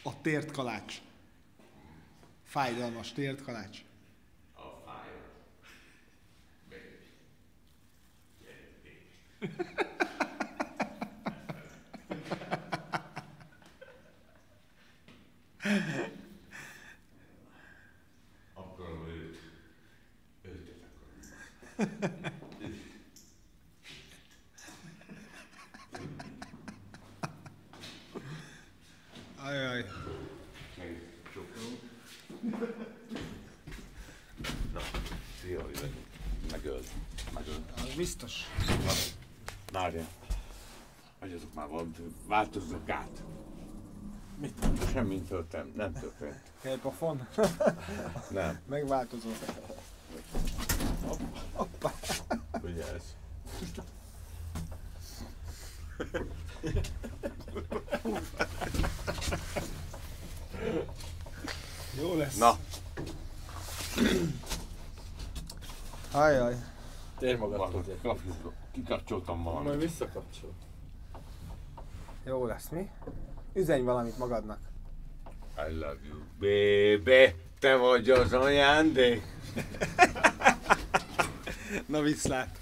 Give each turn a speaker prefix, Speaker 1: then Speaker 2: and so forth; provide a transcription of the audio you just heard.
Speaker 1: A tért kalács. Fájdalmas tért kalács.
Speaker 2: A fájt. Akarom őt. Őt akarom.
Speaker 1: Ajaj.
Speaker 2: Na, szia, hogy megöld.
Speaker 1: Az biztos.
Speaker 2: Várjál. Hagyjatok már valamit, változzak át. Mit? Semmi történt, nem történt.
Speaker 1: Helypofon.
Speaker 2: Nem.
Speaker 1: Megváltozott. Hoppá.
Speaker 2: Ugye ez?
Speaker 1: Jó lesz.
Speaker 2: Na.
Speaker 1: Ajaj.
Speaker 3: Térj magad.
Speaker 2: Kikapcsoltam valamit.
Speaker 3: Majd visszakapcsol.
Speaker 1: Jó lesz, mi? Üzenj valamit magadnak.
Speaker 2: I love you, baby. Te vagy az ajándék.
Speaker 1: Na viszlát.